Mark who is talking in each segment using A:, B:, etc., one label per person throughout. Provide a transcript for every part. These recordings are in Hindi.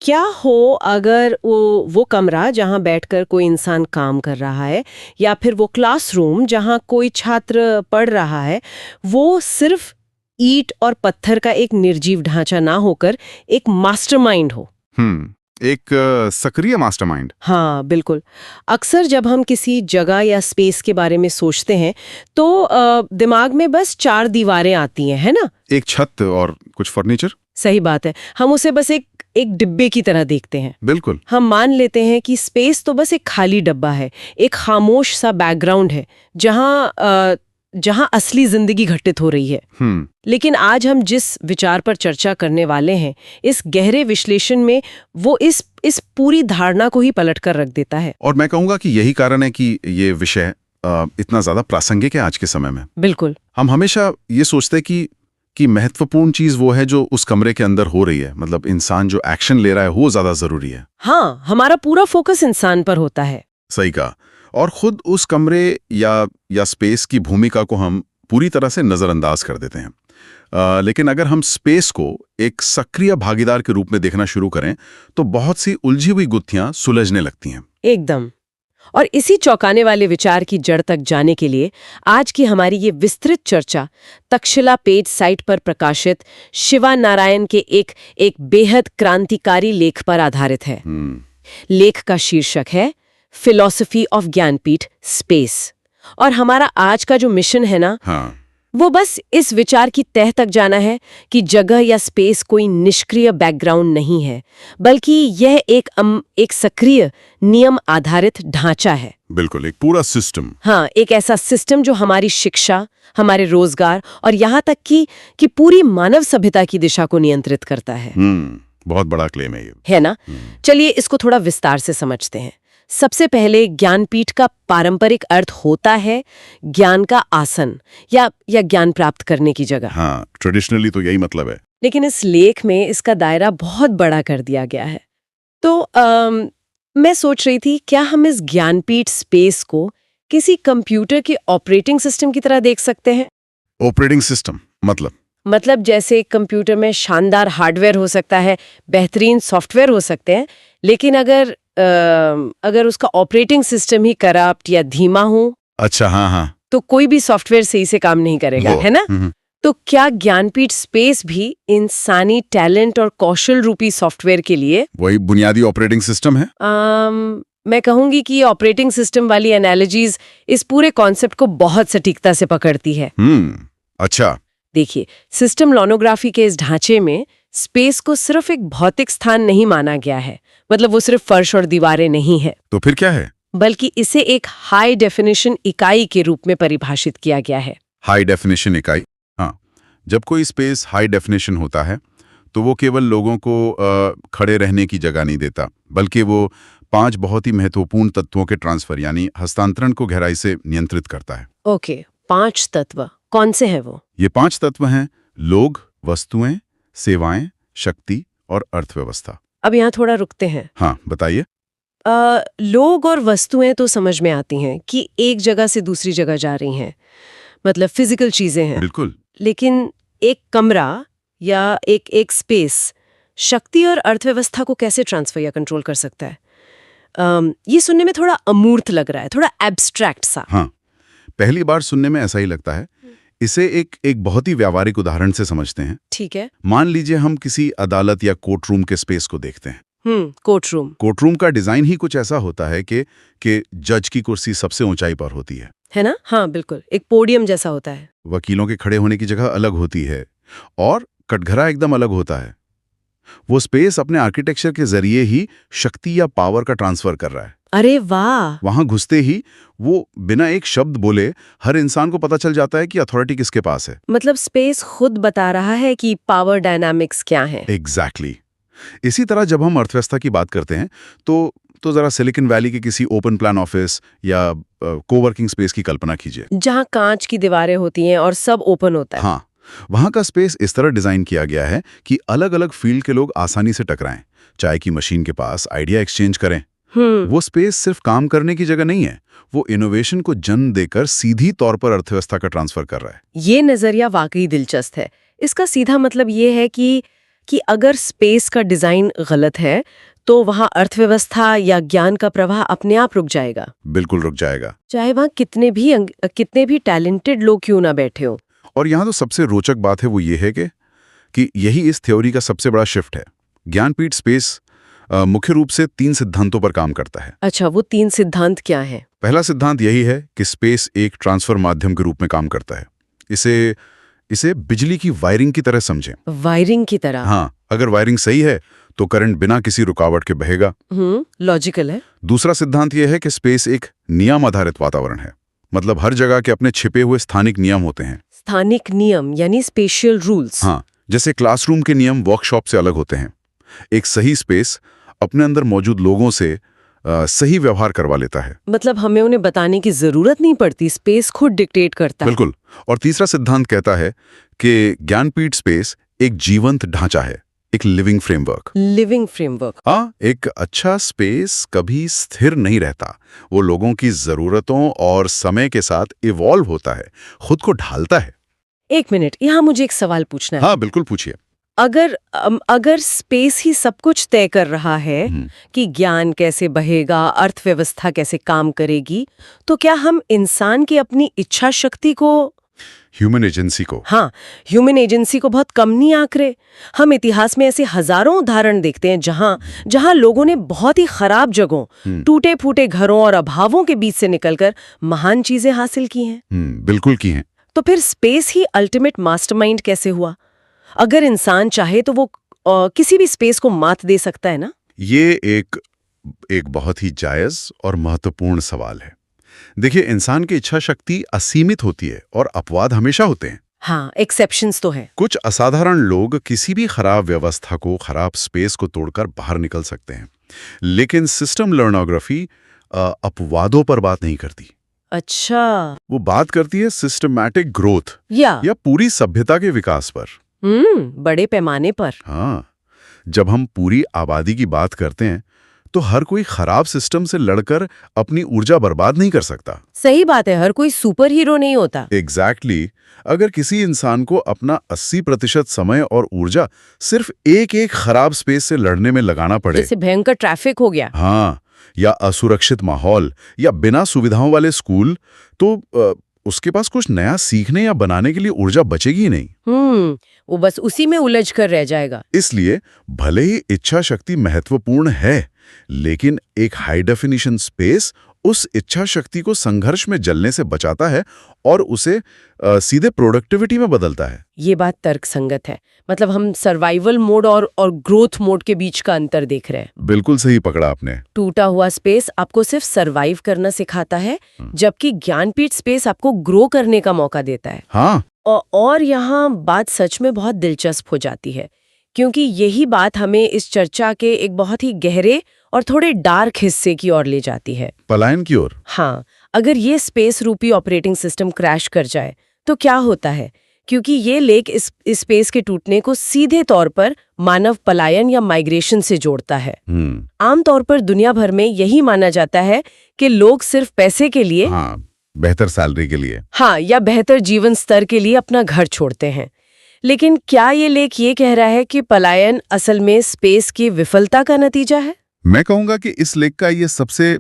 A: क्या हो अगर वो कमरा जहां बैठकर कोई इंसान काम कर रहा है, या फिर वो क्लासरूम जहां कोई छात्र पढ़ रहा है, वो सिर्फ ईंट और पत्थर का एक निर्जीव ढांचा ना होकर एक मास्टरमाइंड हो।
B: एक सक्रिय मास्टरमाइंड।
A: हाँ, बिल्कुल। अक्सर जब हम किसी जगह या स्पेस के बारे में सोचते हैं तो दिमाग में बस चार दीवारें आती हैं, है ना?
B: एक छत और कुछ फर्नीचर।
A: सही बात है। हम उसे बस एक डिब्बे की तरह देखते हैं।
B: बिल्कुल।
A: हम मान लेते हैं कि स्पेस तो बस एक खाली डब्बा है, एक खामोश सा बैकग्राउंड है जहां असली जिंदगी घटित हो रही है। लेकिन आज हम जिस विचार पर चर्चा करने वाले हैं, इस गहरे विश्लेषण में वो इस पूरी धारणा को ही पलट कर रख देता है।
B: और मैं कहूंगा कि यही कारण है कि ये विषय इतना ज्यादा प्रासंगिक है आज के समय में।
A: बिल्कुल।
B: हम हमेशा ये सोचते हैं कि महत्वपूर्ण चीज वो है जो उस कमरे के अंदर हो रही है, मतलब इंसान जो एक्शन ले रहा है वो ज्यादा जरूरी है।
A: हाँ, हमारा पूरा फोकस इंसान पर होता है।
B: सही कहा। और खुद उस कमरे या स्पेस की भूमिका को हम पूरी तरह से नजरअंदाज कर देते हैं। लेकिन अगर हम स्पेस को एक सक्रिय भागीदार के रूप में देखना शुरू करें तो बहुत सी उलझी हुई गुत्थियां सुलझने लगती हैं।
A: एकदम। और इसी चौंकाने वाले विचार की जड़ तक जाने के लिए आज की हमारी ये विस्तृत चर्चा तक्षशिला पेज साइट पर प्रकाशित शिवा नारायण के एक बेहद क्रांतिकारी लेख पर आधारित है। लेख का शीर्षक है फिलॉसफी ऑफ ज्ञानपीठ स्पेस। और हमारा आज का जो मिशन है ना, वो बस इस विचार की तह तक जाना है कि जगह या स्पेस कोई निष्क्रिय बैकग्राउंड नहीं है, बल्कि यह एक सक्रिय नियम आधारित ढांचा है।
B: बिल्कुल, एक पूरा सिस्टम।
A: हाँ, एक ऐसा सिस्टम जो हमारी शिक्षा, हमारे रोजगार और यहाँ तक कि पूरी मानव सभ्यता की दिशा को नियंत्रित करता है।
B: बहुत बड़ा क्लेम है ये,
A: है ना? चलिए इसको थोड़ा विस्तार से समझते हैं। सबसे पहले ज्ञानपीठ का पारंपरिक अर्थ होता है ज्ञान का आसन या ज्ञान प्राप्त करने की जगह।
B: हाँ, ट्रेडिशनली तो यही मतलब है।
A: लेकिन इस लेख में इसका दायरा बहुत बड़ा कर दिया गया है। तो मैं सोच रही थी, क्या हम इस ज्ञानपीठ स्पेस को किसी कंप्यूटर के ऑपरेटिंग सिस्टम की तरह देख सकते हैं?
B: ऑपरेटिंग सिस्टम मतलब
A: जैसे कंप्यूटर में शानदार हार्डवेयर हो सकता है, बेहतरीन सॉफ्टवेयर हो सकते हैं, लेकिन अगर उसका ऑपरेटिंग सिस्टम ही करप्ट या धीमा हो,
B: अच्छा, हाँ,
A: तो कोई भी सॉफ्टवेयर सही से काम नहीं करेगा, है ना? तो क्या ज्ञानपीठ स्पेस भी इंसानी टैलेंट और कौशल रूपी सॉफ्टवेयर के लिए
B: वही बुनियादी ऑपरेटिंग सिस्टम है?
A: मैं कहूंगी कि ऑपरेटिंग सिस्टम वाली एनालॉजीज इस पूरे कॉन्सेप्ट को बहुत सटीकता से पकड़ती है।
B: अच्छा।
A: देखिए, सिस्टम लॉनोग्राफी के इस ढांचे में स्पेस को सिर्फ एक भौतिक स्थान नहीं माना गया है, मतलब वो सिर्फ फर्श और दीवारें नहीं है।
B: तो फिर क्या है?
A: बल्कि इसे एक हाई डेफिनेशन इकाई के रूप में परिभाषित किया गया है।
B: हाई डेफिनेशन इकाई? हाँ, जब कोई स्पेस हाई डेफिनेशन होता है तो वो केवल लोगों को खड़े रहने की जगह नहीं देता, बल्कि वो 5 बहुत ही महत्वपूर्ण तत्वों के ट्रांसफर यानी हस्तांतरण को गहराई से नियंत्रित करता है।
A: ओके, 5 तत्व कौन से हैं वो?
B: ये 5 तत्व हैं: लोग, वस्तुएं, सेवाएं, शक्ति और अर्थव्यवस्था।
A: अब यहाँ थोड़ा रुकते हैं।
B: हाँ, बताइए।
A: लोग और वस्तुएं तो समझ में आती हैं कि एक जगह से दूसरी जगह जा रही हैं, मतलब फिजिकल चीजें हैं।
B: बिल्कुल।
A: लेकिन एक कमरा या एक स्पेस शक्ति और अर्थव्यवस्था को कैसे ट्रांसफर या कंट्रोल कर सकता है? ये सुनने में थोड़ा अमूर्त लग रहा है, थोड़ा एब्स्ट्रैक्ट सा।
B: हाँ, पहली बार सुनने में ऐसा ही लगता है। इसे एक बहुत ही व्यावहारिक उदाहरण से समझते हैं।
A: ठीक है।
B: मान लीजिए हम किसी अदालत या कोर्ट रूम के स्पेस को देखते हैं।
A: कोर्ट
B: रूम का डिजाइन ही कुछ ऐसा होता है कि जज की कुर्सी सबसे ऊंचाई पर होती है
A: ना? हाँ, बिल्कुल, एक पोडियम जैसा होता है।
B: वकीलों के खड़े होने की जगह अलग होती है और कटघरा एकदम अलग होता है। वो स्पेस अपने आर्किटेक्चर के जरिए ही शक्ति या पावर का ट्रांसफर कर रहा है।
A: अरे वाह!
B: वहां घुसते ही वो बिना एक शब्द बोले हर इंसान को पता चल जाता है कि अथॉरिटी किसके पास है।
A: मतलब स्पेस खुद बता रहा है कि पावर डायनामिक्स क्या है।
B: एग्जैक्टली। इसी तरह जब हम अर्थव्यवस्था की बात करते हैं तो जरा सिलिकॉन वैली के किसी ओपन प्लान ऑफिस या कोवर्किंग स्पेस की कल्पना कीजिए,
A: जहां कांच की दीवारें होती हैं और सब ओपन होता है।
B: हाँ, वहां का स्पेस इस तरह डिजाइन किया गया है कि अलग अलग फील्ड के लोग आसानी से टकराएं, चाय की मशीन के पास आइडिया एक्सचेंज करें। वो स्पेस सिर्फ काम करने की जगह नहीं है, वो इनोवेशन को जन्म देकर सीधी तौर पर अर्थव्यवस्था का ट्रांसफर कर रहा है।
A: ये नजरिया वाकई दिलचस्प है। इसका सीधा मतलब ये है कि कि अगर स्पेस का डिजाइन गलत है तो वहाँ अर्थव्यवस्था या ज्ञान का प्रवाह अपने आप रुक जाएगा।
B: बिल्कुल रुक जाएगा।
A: चाहे वहाँ कितने भी टैलेंटेड लोग क्यों ना बैठे हो।
B: और यहाँ तो सबसे रोचक बात है वो ये है कि यही इस थ्योरी का सबसे बड़ा शिफ्ट है। ज्ञानपीठ स्पेस मुख्य रूप से 3 सिद्धांतों पर काम करता है।
A: अच्छा, वो 3 सिद्धांत क्या है?
B: पहला सिद्धांत यही है कि स्पेस एक ट्रांसफर माध्यम के रूप में काम करता है। इसे बिजली की वायरिंग की तरह समझें।
A: वायरिंग की तरह?
B: हाँ, अगर वायरिंग सही है तो करंट बिना किसी रुकावट के बहेगा।
A: लॉजिकल है।
B: दूसरा सिद्धांत यह है कि स्पेस एक नियम आधारित वातावरण है। मतलब हर जगह के अपने छिपे हुए स्थानिक नियम होते हैं।
A: स्थानिक नियम यानी स्पेशियल रूल्स।
B: हाँ, जैसे क्लासरूम के नियम वर्कशॉप से अलग होते हैं। एक सही स्पेस अपने अंदर मौजूद लोगों से सही व्यवहार करवा लेता है।
A: मतलब हमें उन्हें बताने की जरूरत नहीं पड़ती, स्पेस खुद डिक्टेट करता है।
B: बिल्कुल। और तीसरा सिद्धांत कहता है कि ज्ञानपीठ स्पेस एक जीवंत ढांचा है, एक लिविंग फ्रेमवर्क।
A: Living framework.
B: हाँ, एक अच्छा स्पेस कभी स्थिर नहीं रहता। वो लोगों की जरूरतों और समय के साथ इवॉल्व होता है, खुद को ढालता है।
A: एक मिनट, यहाँ मुझे एक सवाल पूछना है।
B: हाँ, बिल्कुल पूछिए।
A: अगर स्पेस ही सब कुछ तय कर रहा है कि ज्ञान कैसे बहेगा, अर्थव्यवस्था कैसे काम करेगी, तो क्या हम इंसान की अपनी इच्छा शक्ति को,
B: ह्यूमन एजेंसी को,
A: हाँ, ह्यूमन एजेंसी को बहुत कम नहीं आंक रहे? हम इतिहास में ऐसे हजारों उदाहरण देखते हैं जहां लोगों ने बहुत ही खराब जगहों, टूटे फूटे घरों और अभावों के बीच से निकलकर महान चीजें हासिल की हैं।
B: बिल्कुल की हैं।
A: तो फिर स्पेस ही अल्टीमेट मास्टरमाइंड कैसे हुआ? अगर इंसान चाहे तो वो किसी भी स्पेस को मात दे सकता है ना?
B: ये एक बहुत ही जायज और महत्वपूर्ण सवाल है। देखिए, इंसान की इच्छा शक्ति असीमित होती है और अपवाद हमेशा होते हैं।
A: हाँ, एक्सेप्शंस तो है।
B: कुछ असाधारण लोग किसी भी खराब व्यवस्था को, खराब स्पेस को तोड़कर बाहर निकल सकते हैं। लेकिन सिस्टम लर्नोग्राफी अपवादों पर बात नहीं करती।
A: अच्छा।
B: वो बात करती है सिस्टमैटिक ग्रोथ
A: या
B: पूरी सभ्यता के विकास पर।
A: बड़े पैमाने पर।
B: हाँ, जब हम पूरी आबादी की बात करते हैं तो हर कोई खराब सिस्टम से लड़कर अपनी ऊर्जा बर्बाद नहीं कर सकता।
A: सही बात है, हर कोई सुपर हीरो नहीं होता।
B: एग्जैक्टली। अगर किसी इंसान को अपना 80% समय और ऊर्जा सिर्फ एक खराब स्पेस से लड़ने में लगाना पड़े,
A: जैसे भयंकर ट्रैफिक हो गया,
B: हाँ, या असुरक्षित माहौल या बिना सुविधाओं वाले स्कूल, तो उसके पास कुछ नया सीखने या बनाने के लिए ऊर्जा बचेगी नहीं।
A: वो बस उसी में उलझ कर रह जाएगा।
B: इसलिए भले ही इच्छा शक्ति महत्वपूर्ण है, लेकिन एक हाई डेफिनिशन स्पेस उस इच्छा शक्ति को संघर्ष में जलने से बचाता है और उसे सीधे प्रोडक्टिविटी में बदलता है।
A: ये बात तर्कसंगत है। मतलब हम सर्वाइवल मोड और ग्रोथ मोड के बीच का अंतर देख रहे हैं।
B: बिल्कुल सही पकड़ा आपने।
A: टूटा हुआ स्पेस आपको सिर्फ सर्वाइव करना सिखाता है, जबकि ज्ञानपीठ स्पेस आपको ग्रो करने का मौका देता है।
B: हाँ।
A: और यहाँ बात सच में बहुत दिलचस्प हो जाती है, क्योंकि यही बात हमें इस चर्चा के एक बहुत ही गहरे और थोड़े डार्क हिस्से की ओर ले जाती है।
B: पलायन की ओर।
A: हाँ, अगर ये स्पेस रूपी ऑपरेटिंग सिस्टम क्रैश कर जाए तो क्या होता है? क्योंकि ये लेख इस स्पेस के टूटने को सीधे तौर पर मानव पलायन या माइग्रेशन से जोड़ता है। आमतौर पर दुनिया भर में यही माना जाता है कि लोग सिर्फ पैसे के लिए,
B: हाँ, बेहतर सैलरी के लिए,
A: हाँ, या बेहतर जीवन स्तर के लिए अपना घर छोड़ते हैं। लेकिन क्या ये लेख ये कह रहा है कि पलायन असल में स्पेस की विफलता का नतीजा है?
B: मैं कहूंगा कि इस लेख का ये सबसे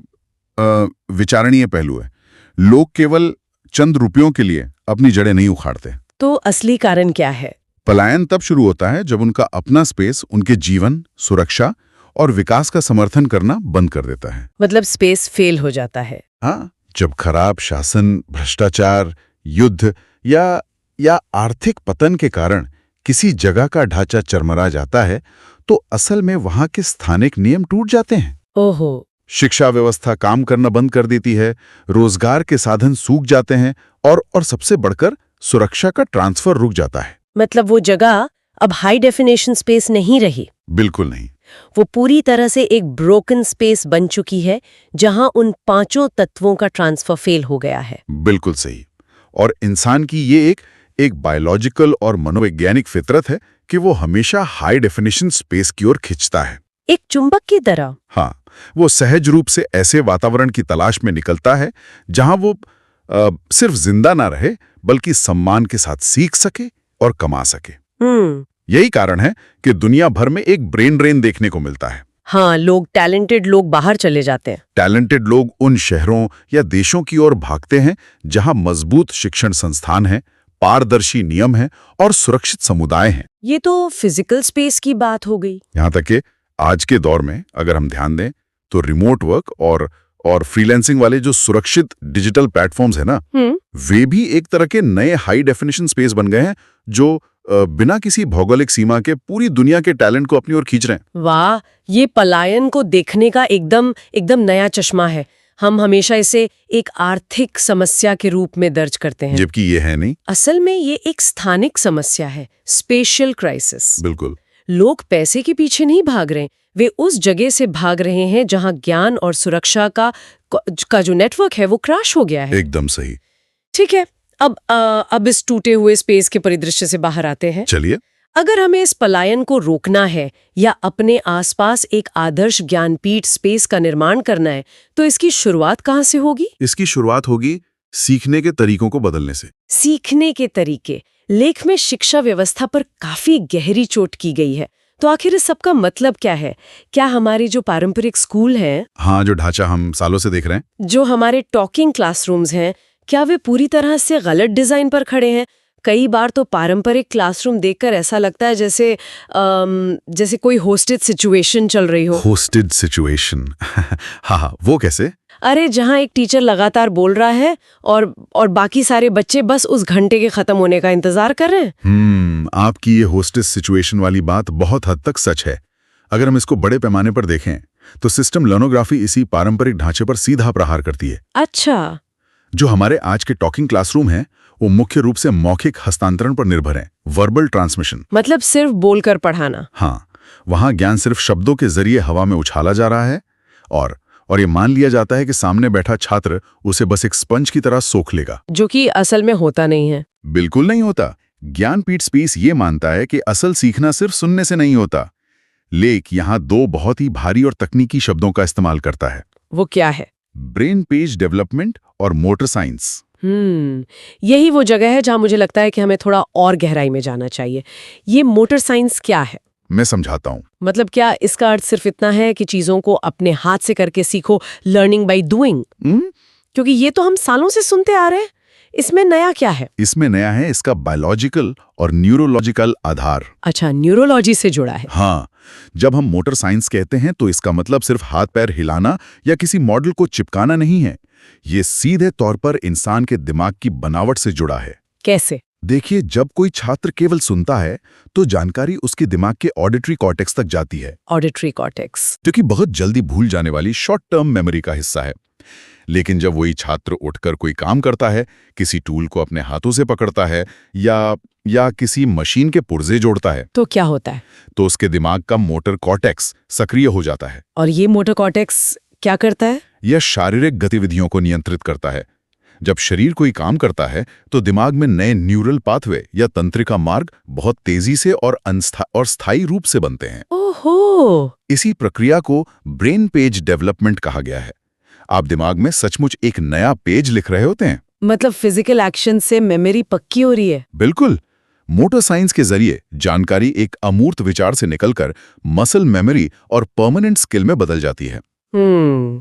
B: विचारणीय पहलू है। लोग केवल चंद रुपयों के लिए अपनी जड़ें नहीं उखाड़ते।
A: तो असली कारण क्या है?
B: पलायन तब शुरू होता है जब उनका अपना स्पेस उनके जीवन, सुरक्षा और विकास का समर्थन करना बंद कर देता है।
A: मतलब स्पेस फेल हो जाता है।
B: हाँ, जब खराब शासन, भ्रष्टाचार, युद्ध या आर्थिक पतन के कारण किसी जगह का ढांचा चरमरा जाता है, तो असल में वहां के स्थानिक नियम टूट जाते हैं।
A: ओहो।
B: शिक्षा व्यवस्था काम करना बंद कर देती है, रोजगार के साधन सूख जाते हैं और सबसे बढ़कर सुरक्षा का ट्रांसफर रुक जाता है।
A: मतलब वो जगह अब हाई डेफिनेशन स्पेस नहीं रही।
B: बिल्कुल नहीं।
A: वो पूरी तरह से एक ब्रोकन स्पेस बन चुकी है, जहां उन 5 तत्वों का ट्रांसफर फेल हो गया है।
B: बिल्कुल सही। और इंसान की ये एक बायोलॉजिकल और मनोवैज्ञानिक फितरत है कि वो हमेशा हाई डेफिनेशन स्पेस की ओर खिंचता है,
A: एक चुंबक की तरह।
B: हाँ, वो सहज रूप से ऐसे वातावरण की तलाश में निकलता है जहां वो सिर्फ जिंदा ना रहे, बल्कि सम्मान के साथ सीख सके और कमा सके। यही कारण है कि दुनिया भर में एक ब्रेन ड्रेन देखने को मिलता है।
A: हाँ, टैलेंटेड लोग बाहर चले जाते हैं।
B: टैलेंटेड लोग उन शहरों या देशों की ओर भागते हैं जहां मजबूत शिक्षण संस्थान हैं, पारदर्शी नियम हैं और सुरक्षित समुदाय हैं।
A: ये तो फिजिकल स्पेस की बात हो गई।
B: यहाँ तक कि आज के दौर में अगर हम ध्यान दें तो रिमोट वर्क और फ्रीलांसिंग वाले जो सुरक्षित डिजिटल प्लेटफॉर्म्स है ना, वे भी एक तरह के नए हाई डेफिनेशन स्पेस बन गए हैं जो बिना किसी भौगोलिक सीमा के पूरी दुनिया के टैलेंट को अपनी ओर खींच रहे हैं।
A: वाह, ये पलायन को देखने का एकदम नया चश्मा है। हम हमेशा इसे एक आर्थिक समस्या के रूप में दर्ज करते हैं,
B: जबकि ये है नहीं।
A: असल में ये एक स्थानिक समस्या है, स्पेशल क्राइसिस।
B: बिल्कुल।
A: लोग पैसे के पीछे नहीं भाग रहे, वे उस जगह से भाग रहे हैं जहां ज्ञान और सुरक्षा का जो नेटवर्क है वो क्रैश हो गया है।
B: एकदम सही।
A: ठीक है, अब इस टूटे हुए स्पेस के परिदृश्य से बाहर आते हैं।
B: चलिए।
A: अगर हमें इस पलायन को रोकना है या अपने आसपास एक आदर्श ज्ञानपीठ स्पेस का निर्माण करना है, तो इसकी शुरुआत कहाँ से होगी?
B: इसकी शुरुआत होगी सीखने के तरीकों को बदलने से।
A: सीखने के तरीके। लेख में शिक्षा व्यवस्था पर काफी गहरी चोट की गई है। तो आखिर इस सबका मतलब क्या है? क्या हमारे जो पारंपरिक स्कूल हैं,
B: हाँ, जो ढांचा हम सालों से देख रहे हैं,
A: जो हमारे टॉकिंग क्लासरूम्स हैं, क्या वे पूरी तरह से गलत डिजाइन पर खड़े हैं? कई बार तो पारंपरिक क्लासरूम देखकर ऐसा लगता है जैसे कोई होस्टेड सिचुएशन चल रही हो।
B: Hosted situation. हाँ, वो कैसे?
A: अरे, जहां एक टीचर लगातार बोल रहा है और बाकी सारे बच्चे बस उस घंटे के खत्म होने का इंतजार कर रहे हैं।
B: आपकी ये होस्टेड सिचुएशन वाली बात बहुत हद तक सच है। अगर हम इसको बड़े पैमाने पर देखें तो सिस्टम लर्नोग्राफी इसी पारंपरिक ढांचे पर सीधा प्रहार करती है।
A: अच्छा।
B: जो हमारे आज के टॉकिंग क्लासरूम हैं, वो मुख्य रूप से मौखिक हस्तांतरण पर निर्भर हैं, वर्बल ट्रांसमिशन।
A: मतलब सिर्फ बोलकर पढ़ाना।
B: हाँ, वहां ज्ञान सिर्फ शब्दों के जरिए हवा में उछाला जा रहा है और ये मान लिया जाता है कि सामने बैठा छात्र उसे बस एक स्पंज की तरह सोख लेगा,
A: जो कि असल में होता नहीं है।
B: बिल्कुल नहीं होता। ज्ञानपीठ स्पेस ये मानता है कि असल सीखना सिर्फ सुनने से नहीं होता। लेख यहाँ दो बहुत ही भारी और तकनीकी शब्दों का इस्तेमाल करता है।
A: वो क्या है?
B: ब्रेन पेज डेवलपमेंट और मोटर साइंस।
A: यही वो जगह है जहां मुझे लगता है कि हमें थोड़ा और गहराई में जाना चाहिए। ये मोटर साइंस क्या है?
B: मैं समझाता हूँ।
A: मतलब क्या इसका अर्थ सिर्फ इतना है कि चीजों को अपने हाथ से करके सीखो, लर्निंग बाय डूइंग? क्योंकि ये तो हम सालों से सुनते आ रहे हैं। इसमें नया क्या है?
B: इसमें नया है इसका बायोलॉजिकल और न्यूरोलॉजिकल आधार।
A: अच्छा, न्यूरोलॉजी से जुड़ा है।
B: हाँ, जब हम मोटर साइंस कहते हैं तो इसका मतलब सिर्फ हाथ पैर हिलाना या किसी मॉडल को चिपकाना नहीं है। ये सीधे तौर पर इंसान के दिमाग की बनावट से जुड़ा है।
A: कैसे?
B: देखिए, जब कोई छात्र केवल सुनता है तो जानकारी उसके दिमाग के ऑडिटरी कॉर्टेक्स तक जाती है।
A: ऑडिटरी कॉर्टेक्स,
B: जो कि बहुत जल्दी भूल जाने वाली शॉर्ट टर्म मेमोरी का हिस्सा है। लेकिन जब वही छात्र उठकर कोई काम करता है, किसी टूल को अपने हाथों से पकड़ता है या किसी मशीन के पुर्जे जोड़ता है,
A: तो क्या होता है?
B: तो उसके दिमाग का मोटर कॉर्टेक्स सक्रिय हो जाता है।
A: और ये मोटर कॉर्टेक्स क्या करता है?
B: यह शारीरिक गतिविधियों को नियंत्रित करता है। जब शरीर कोई काम करता है तो दिमाग में नए न्यूरल पाथवे या तंत्रिका मार्ग बहुत तेजी से और स्थायी रूप से बनते हैं।
A: ओहो!
B: इसी प्रक्रिया को ब्रेन पेज डेवलपमेंट कहा गया है। आप दिमाग में सचमुच एक नया पेज लिख रहे होते हैं।
A: मतलब फिजिकल एक्शन से मेमोरी पक्की हो रही है।
B: बिल्कुल। मोटर साइंस के जरिए जानकारी एक अमूर्त विचार से निकलकर मसल मेमोरी और परमानेंट स्किल में बदल जाती है।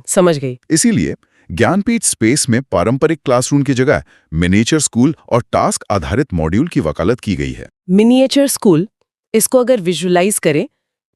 A: समझ गई।
B: इसीलिए ज्ञानपीठ स्पेस में पारंपरिक क्लासरूम की जगह मिनिएचर स्कूल और टास्क आधारित मॉड्यूल की वकालत की गई है।
A: मिनिएचर स्कूल, इसको अगर विजुअलाइज करें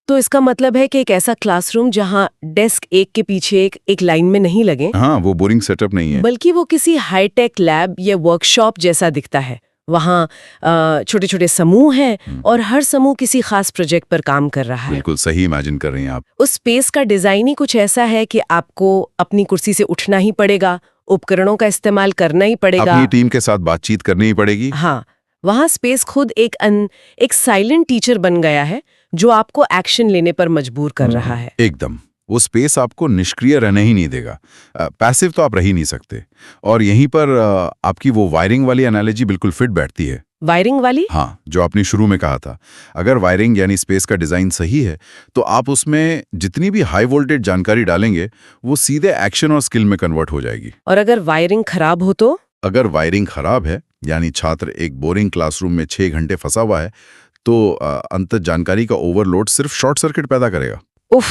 A: तो इसका मतलब है कि एक ऐसा क्लासरूम जहां डेस्क एक के पीछे एक लाइन में नहीं लगे।
B: हाँ, वो बोरिंग सेटअप नहीं है,
A: बल्कि वो किसी हाईटेक लैब या वर्कशॉप जैसा दिखता है। वहाँ छोटे छोटे समूह हैं और हर समूह किसी खास प्रोजेक्ट पर काम कर रहा है।
B: बिल्कुल सही इमेजिन कर रही हैं आप।
A: उस स्पेस का डिजाइन ही कुछ ऐसा है कि आपको अपनी कुर्सी से उठना ही पड़ेगा, उपकरणों का इस्तेमाल करना ही पड़ेगा,
B: अपनी टीम के साथ बातचीत करनी ही पड़ेगी।
A: हाँ, वहाँ स्पेस खुद एक साइलेंट टीचर बन गया है जो आपको एक्शन लेने पर मजबूर कर रहा है।
B: एकदम। वो स्पेस आपको निष्क्रिय रहने ही नहीं देगा। पैसिव तो आप रह ही नहीं सकते। और यहीं पर आपकी वो वायरिंग वाली एनालॉजी बिल्कुल फिट बैठती है।
A: वायरिंग वाली?
B: हाँ, जो आपने शुरू में कहा था। अगर वायरिंग यानी स्पेस का डिजाइन सही है तो आप उसमें जितनी भी हाई वोल्टेज जानकारी डालेंगे वो सीधे एक्शन और स्किल में कन्वर्ट हो जाएगी।
A: और अगर वायरिंग खराब हो तो?
B: अगर वायरिंग खराब है, यानी छात्र एक बोरिंग क्लासरूम में 6 घंटे फंसा हुआ है, तो अंतत जानकारी का ओवरलोड सिर्फ शॉर्ट सर्किट पैदा करेगा,
A: उफ,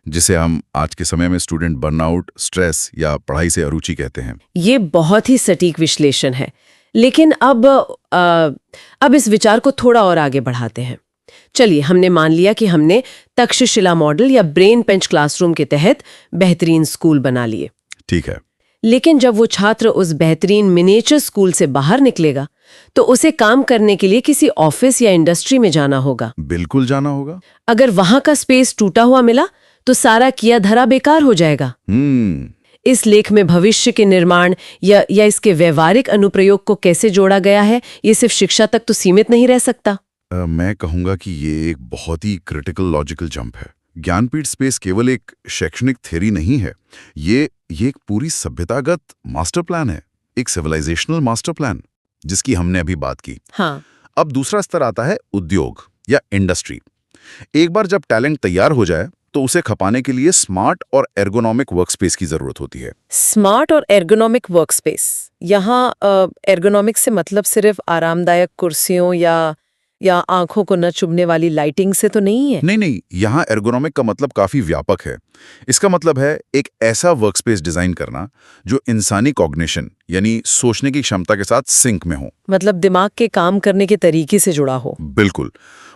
B: जिसे हम आज के समय में स्टूडेंट बर्नआउट, स्ट्रेस या पढ़ाई से अरुचि कहते हैं।
A: ये बहुत ही सटीक विश्लेषण है। लेकिन अब इस विचार को थोड़ा और आगे बढ़ाते हैं। चलिए, हमने मान लिया कि हमने तक्षशिला मॉडल या ब्रेन पेंच क्लासरूम के तहत बेहतरीन स्कूल बना लिए।
B: ठीक है।
A: लेकिन जब वो छात्र उस बेहतरीन मिनिएचर स्कूल से बाहर निकलेगा तो उसे काम करने के लिए किसी ऑफिस या इंडस्ट्री में जाना होगा।
B: बिल्कुल जाना होगा।
A: अगर वहां का स्पेस टूटा हुआ मिला तो सारा किया धरा बेकार हो जाएगा। इस लेख में भविष्य के निर्माण या इसके व्यवहारिक अनुप्रयोग को कैसे जोड़ा गया है, ये सिर्फ शिक्षा तक तो सीमित नहीं रह सकता।
B: मैं कहूंगा कि ये एक बहुत ही क्रिटिकल लॉजिकल जंप है। ज्ञानपीठ स्पेस केवल एक शैक्षणिक थ्योरी नहीं है, ये एक पूरी सभ्यतागत मास्टर प्लान है, एक सिविलाइजेशनल मास्टर प्लान, जिसकी हमने अभी बात की।
A: हाँ।
B: अब दूसरा स्तर आता है उद्योग या इंडस्ट्री। एक बार जब टैलेंट तैयार हो जाए तो उसे खपाने के लिए स्मार्ट और एर्गोनॉमिक वर्कस्पेस की जरूरत होती है।
A: स्मार्ट और एर्गोनॉमिक वर्कस्पेस, यहाँ एर्गोनॉमिक से मतलब सिर्फ आरामदायक कुर्सियों या आंखों को न चुभने वाली लाइटिंग से तो नहीं है?
B: नहीं, यहाँ एर्गोनॉमिक का मतलब काफी व्यापक है। इसका मतलब है एक ऐसा वर्कस्पेस डिजाइन करना जो इंसानी कॉग्निशन यानी सोचने की क्षमता के साथ सिंक में हो।
A: मतलब दिमाग के काम करने के तरीके से जुड़ा हो।
B: बिल्कुल।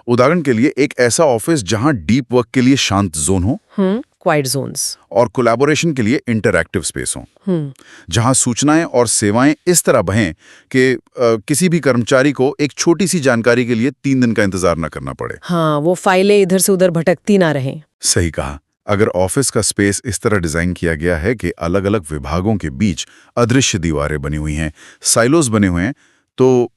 B: उदाहरण के लिए एक ऐसा ऑफिस जहां डीप वर्क के लिए शांत जोन हो,
A: क्वाइट जोन्स,
B: और कोलैबोरेशन के लिए इंटरैक्टिव स्पेस हो, जहां सूचनाएं और सेवाएं इस तरह बहें कि किसी भी कर्मचारी को एक छोटी सी जानकारी के लिए 3 दिन का इंतजार न करना पड़े।
A: हाँ, वो फाइलें इधर से उधर भटकती ना रहें।
B: सही कहा। अगर ऑफिस का स्पेस इस तरह डिजाइन किया गया है कि अलग अलग विभागों के बीच अदृश्य दीवारें बनी हुई हैं, साइलोज बने हुए हैं, तो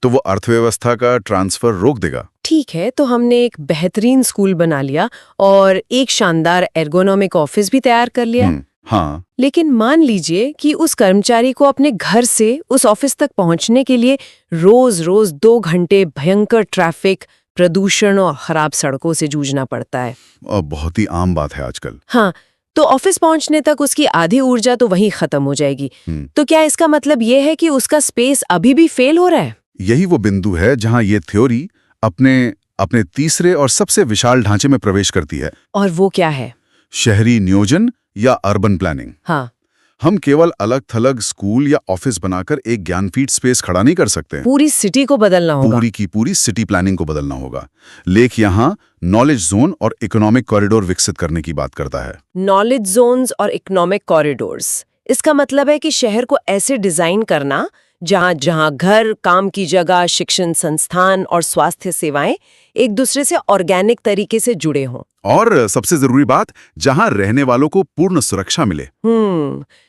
B: वो अर्थव्यवस्था का ट्रांसफर रोक देगा।
A: ठीक है, तो हमने एक बेहतरीन स्कूल बना लिया और एक शानदार एर्गोनॉमिक ऑफिस भी तैयार कर लिया।
B: हाँ।
A: लेकिन मान लीजिए कि उस कर्मचारी को अपने घर से उस ऑफिस तक पहुंचने के लिए रोज 2 घंटे भयंकर ट्रैफिक, प्रदूषण और खराब सड़कों से जूझना पड़ता है।
B: बहुत ही आम बात है आजकल।
A: हाँ, तो ऑफिस पहुंचने तक उसकी आधी ऊर्जा तो वहीं खत्म हो जाएगी। तो क्या इसका मतलब ये है कि उसका स्पेस अभी भी फेल हो रहा है?
B: यही वो बिंदु है जहां ये थ्योरी अपने तीसरे और सबसे विशाल ढांचे में प्रवेश करती है।
A: और वो क्या है?
B: शहरी नियोजन या अर्बन प्लानिंग।
A: हाँ।
B: हम केवल अलग थलग स्कूल या ऑफिस बनाकर एक ज्ञानपीठ स्पेस खड़ा नहीं कर सकते।
A: पूरी सिटी को बदलना होगा।
B: पूरी की पूरी सिटी प्लानिंग को बदलना होगा। लेख यहाँ नॉलेज जोन और इकोनॉमिक कॉरिडोर विकसित करने की बात करता है।
A: नॉलेज जोन्स और इकोनॉमिक कॉरिडोर्स, इसका मतलब है कि शहर को ऐसे डिजाइन करना जहां घर, काम की जगह, शिक्षण संस्थान और स्वास्थ्य सेवाएं एक दूसरे से ऑर्गेनिक तरीके से जुड़े हों।
B: और सबसे जरूरी बात, जहां रहने वालों को पूर्ण सुरक्षा मिले।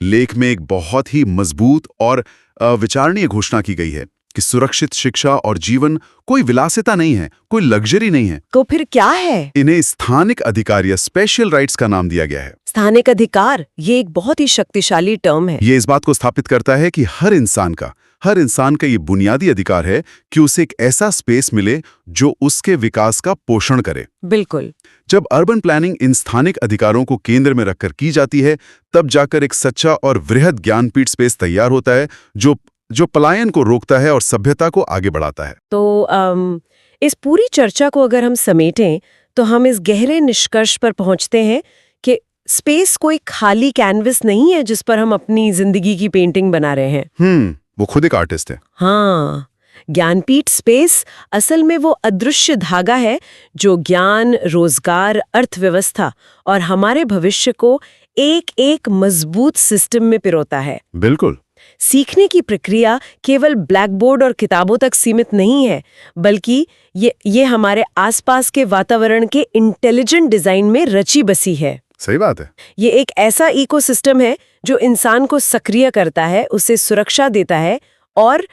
B: लेख में एक बहुत ही मजबूत और विचारणीय घोषणा की गई है कि सुरक्षित शिक्षा और जीवन कोई विलासिता नहीं है, कोई लग्जरी नहीं है।
A: तो फिर क्या है?
B: इन्हें स्थानिक अधिकार या स्पेशल राइट्स का नाम दिया गया है।
A: स्थानिक अधिकार, ये एक बहुत ही शक्तिशाली टर्म है।
B: ये इस बात को स्थापित करता है कि हर इंसान का ये बुनियादी अधिकार है कि उसे एक ऐसा स्पेस मिले जो उसके विकास का पोषण करे।
A: बिल्कुल।
B: जब अर्बन प्लानिंग इन स्थानिक अधिकारों को केंद्र में रखकर की जाती है, तब जाकर एक सच्चा और वृहद ज्ञानपीठ स्पेस तैयार होता है जो पलायन को रोकता है और सभ्यता को आगे बढ़ाता है।
A: तो इस पूरी चर्चा को अगर हम समेटें तो हम इस गहरे निष्कर्ष पर पहुंचते हैं कि स्पेस कोई खाली कैनवस नहीं है जिस पर हम अपनी जिंदगी की पेंटिंग बना रहे हैं।
B: वो खुद एक आर्टिस्ट है। हाँ,
A: ज्ञानपीठ स्पेस असल में वो अदृश्य धागा है जो ज्ञान, रोजगार, अर्थव्यवस्था और हमारे भविष्य को एक मजबूत सिस्टम में पिरोता है।
B: बिल्कुल।
A: सीखने की प्रक्रिया केवल ब्लैक बोर्ड और किताबों तक सीमित नहीं है, बल्कि ये हमारे आसपास के वातावरण के इंटेलिजेंट डिजाइन में रची बसी है।
B: सही बात है।
A: ये एक ऐसा इकोसिस्टम है जो इंसान को सक्रिय करता है, उसे सुरक्षा देता है और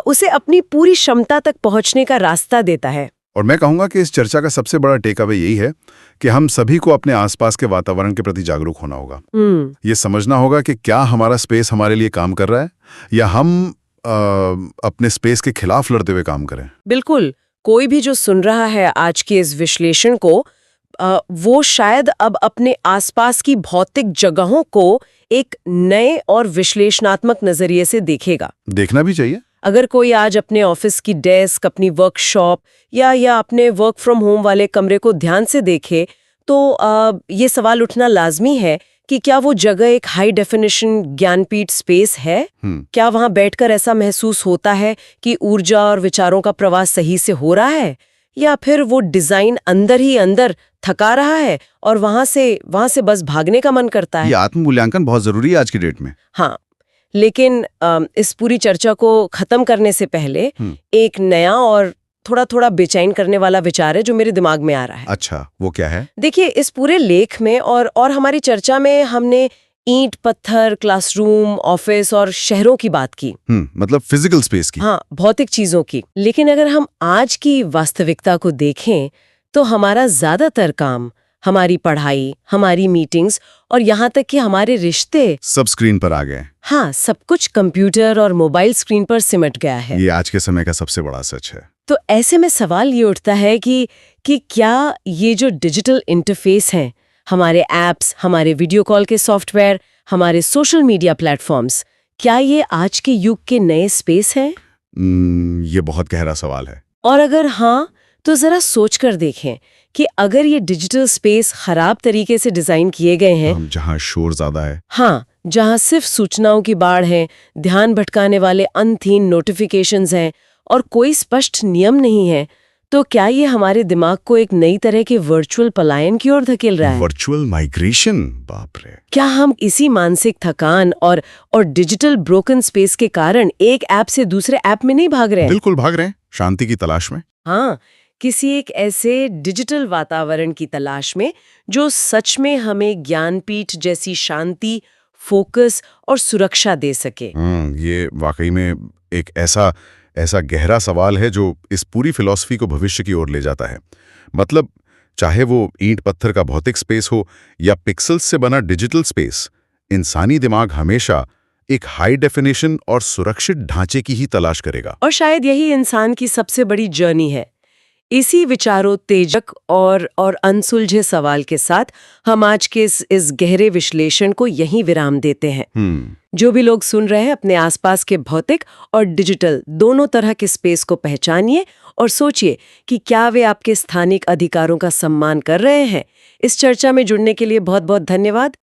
A: उसे अपनी पूरी क्षमता तक पहुंचने का रास्ता देता है।
B: और मैं कहूंगा कि इस चर्चा का सबसे बड़ा टेक अवे यही है कि हम सभी को अपने आसपास के वातावरण के प्रति जागरूक होना होगा। ये समझना होगा कि क्या हमारा स्पेस हमारे लिए काम कर रहा है या हम अपने स्पेस के खिलाफ लड़ते हुए काम करें।
A: बिल्कुल। कोई भी जो सुन रहा है आज के इस विश्लेषण को, वो शायद अब अपने आसपास की भौतिक जगहों को एक नए और विश्लेषणात्मक नजरिए से देखेगा।
B: देखना भी चाहिए।
A: अगर कोई आज अपने ऑफिस की डेस्क, अपनी वर्कशॉप या अपने वर्क फ्रॉम होम वाले कमरे को ध्यान से देखे तो ये सवाल उठना लाजमी है कि क्या वो जगह एक हाई डेफिनेशन ज्ञानपीठ स्पेस है? क्या वहां बैठकर ऐसा महसूस होता है कि ऊर्जा और विचारों का प्रवाह सही से हो रहा है, या फिर वो डिजाइन अंदर ही अंदर थका रहा है और वहां से बस भागने का मन करता है?
B: ये आत्म मूल्यांकन बहुत जरूरी है आज की डेट में।
A: हाँ, लेकिन इस पूरी चर्चा को खत्म करने से पहले एक नया और थोड़ा बेचैन करने वाला विचार है जो मेरे दिमाग में आ रहा है।
B: अच्छा, वो क्या है?
A: देखिए, इस पूरे लेख में और हमारी चर्चा में हमने ईंट, पत्थर, क्लासरूम, ऑफिस और शहरों की बात की।
B: मतलब फिजिकल स्पेस की।
A: हाँ, भौतिक चीजों की। लेकिन अगर हम आज की वास्तविकता को देखें तो हमारा ज्यादातर काम, हमारी पढ़ाई, हमारी मीटिंग्स और यहाँ तक कि हमारे रिश्ते
B: सब स्क्रीन पर आ गए।
A: हाँ, सब कुछ कंप्यूटर और मोबाइल स्क्रीन पर सिमट गया है।
B: ये आज के समय का सबसे बड़ा सच है।
A: तो ऐसे में सवाल ये उठता है कि क्या ये जो डिजिटल इंटरफेस हैं, हमारे ऐप्स, हमारे वीडियो कॉल के सॉफ्टवेयर, हमारे सोशल मीडिया प्लेटफॉर्म्स, क्या ये आज के युग के नए स्पेस हैं?
B: ये बहुत गहरा सवाल है।
A: और अगर हाँ, तो जरा सोच कर देखें कि अगर ये डिजिटल स्पेस खराब तरीके से डिजाइन किए गए हैं,
B: जहाँ शोर ज्यादा है,
A: हाँ, जहाँ सिर्फ सूचनाओं की बाढ़ है, ध्यान भटकाने वाले अनथीन नोटिफिकेशंस हैं और कोई स्पष्ट नियम नहीं है, तो क्या ये हमारे दिमाग को एक नई तरह के वर्चुअल पलायन की ओर धकेल रहा है?
B: वर्चुअल माइग्रेशन, बाप रे।
A: क्या हम इसी मानसिक थकान और डिजिटल ब्रोकन स्पेस के कारण एक ऐप से दूसरे ऐप में नहीं भाग रहे हैं?
B: बिल्कुल भाग रहे हैं, शांति की तलाश में।
A: हाँ, किसी एक ऐसे डिजिटल वातावरण की तलाश में जो सच में हमें ज्ञानपीठ जैसी शांति, फोकस और सुरक्षा दे सके।
B: ये वाकई में एक ऐसा गहरा सवाल है जो इस पूरी फिलॉसफी को भविष्य की ओर ले जाता है। मतलब चाहे वो ईंट पत्थर का भौतिक स्पेस हो या पिक्सेल्स से बना डिजिटल स्पेस, इंसानी दिमाग हमेशा एक हाई डेफिनेशन और सुरक्षित ढांचे की ही तलाश करेगा।
A: और शायद यही इंसान की सबसे बड़ी जर्नी है। इसी विचारोत्तेजक और अनसुलझे सवाल के साथ हम आज के इस गहरे विश्लेषण को यहीं विराम देते हैं। जो भी लोग सुन रहे हैं, अपने आसपास के भौतिक और डिजिटल दोनों तरह के स्पेस को पहचानिए और सोचिए कि क्या वे आपके स्थानिक अधिकारों का सम्मान कर रहे हैं। इस चर्चा में जुड़ने के लिए बहुत बहुत धन्यवाद।